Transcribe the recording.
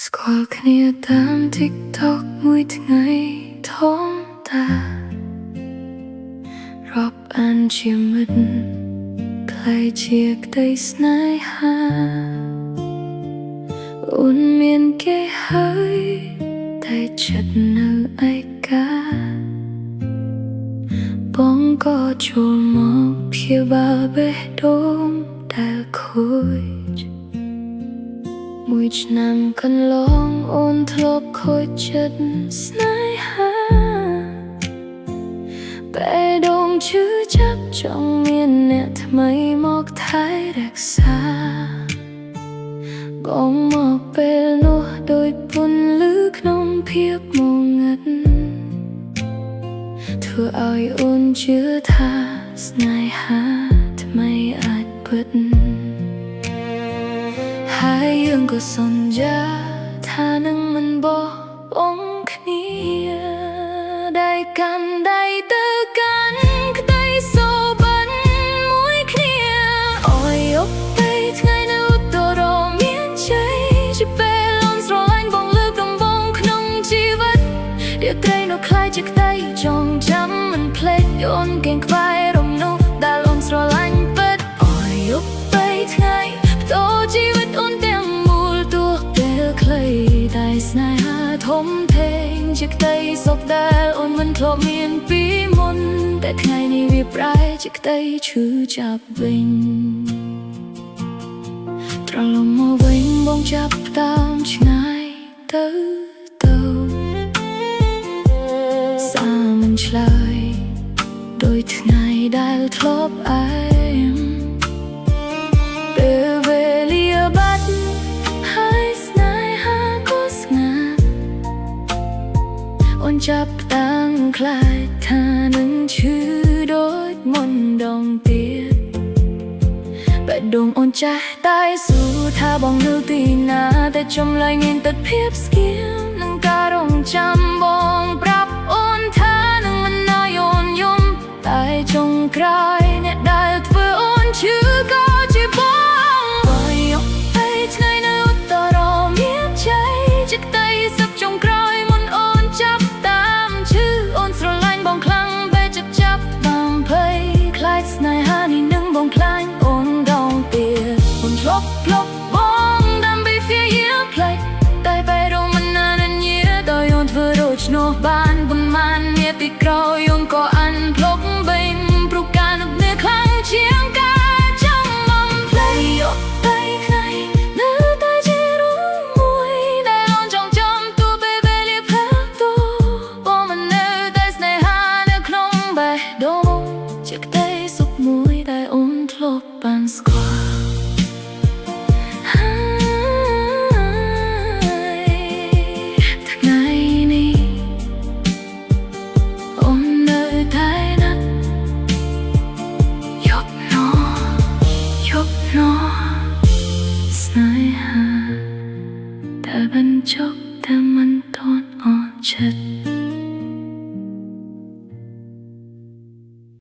ស្គាល់គ្នាតាម TikTok មួយថ្ងៃធម្មតារាប់អានជាមិត្តក្លាយជាក្តីស្នេហាអូនមានគេហើយតែចិត្តនៅឯកាបងក៏ចូលមកព្យាបាលបេះដូងដែលខូចមួយឆ្នាំកន្លងអូនធ្លាប់ខូចចិត្តស្នេហាបេះដូងឈឺចាប់ចង់មានអ្នកថ្មីមកថែរក្សាបងមកពេលនោះដូចពន្លឺក្នុងភាពងងឹតធ្វើឲ្យអូនជឿថាស្នេហាថ្មីអាចពិតហើយយើងក៏សន្យាថានឹងមិនបោះបង់គ្នាដៃកាន់ដៃទៅកាន់ក្តីសូបិនមួយគ្នាអោយយកទៅថ្ងៃនៅតរមានជ័យជាពេលអូនស្រឡាញ់បងលើកដំបូងក្នុងជីវិតរាត្រីនោះខ្លាយជាក្តីចងចាំមិនភ្លេចអូនគៀងក្បែររំនោះដែលអូនស្រឡាញ់ពិតអោយយកទៅថ្ងៃបដូរជីវិតអូនទាំងមូលទោះពេលខ្លីតែស្នេហាធំធេងជាក្តីសុខដែលអូនមិនធ្លាប់មានពីមុនតែថ្ងៃនេះវាប្រែជាក្តីឈឺចាប់វិញត្រឡប់មកវិញបងចាប់តាមឆ្ងាយទៅសាមិនឆ្លើយដោយថ្ងៃដែលធ្លាប់អែមពេលវេលាបាត់ហើយស្នេហាក៏ស្ងាត់អូនចាប់តាំងខ្លាចថានឹងឈឺដូចមុនដងទៀតបេះដូងអូនចាស់តែសួរថាបងនៅទីណាតែចម្លែងមានទឹកភាពស្គៀមនឹងការរងចាំបងប្រាប់អូនថានឹងមិនណយអូនយំតែចុងក្រោយអ្នកដែលធ្វើអូនឈឺក៏ជាបងហើយយកទៅថ្ងៃនៅតរមានជ័យជាក្តីសុខចុងក្រោយមុនអូនចាប់តាមឈឺអូនស្រឡាញ់បងខ្លាំងបែរចិត្តចាប់តាមភ័យខ្លាចស្នេហានេះនឹងបងខ្លាញ់អូនដងទៀតអូនធ្លាប់ភ្លប់បងដើម្បីព្យាយាមផ្លេចតែបែររមិនណានញ៉ាដោយអូនធ្វើដូច្នោះបានប៉ុន្មាននាទីក្រោយអូនក៏អានភ្លប់វិញព្រោះការនឹកនាខ្លាំងជាងការចាំបំភ្លេចយកទៅថ្ងៃនៅតែជារឿងមួយដែលអូនចងចាំទោះពេលវេលាផ្លាស់ប្ដូរបងមិននៅតែស្នេហានៅក្នុងបេះដូងជាក្តីសុខមួយដែលអូនធ្លាប់បានស្គាល់ថ្ងៃនេះអូននៅតែណាត់យប់នស្នេហាតែបញ្ចប់តែមិនទាន់អន់ចិត្ត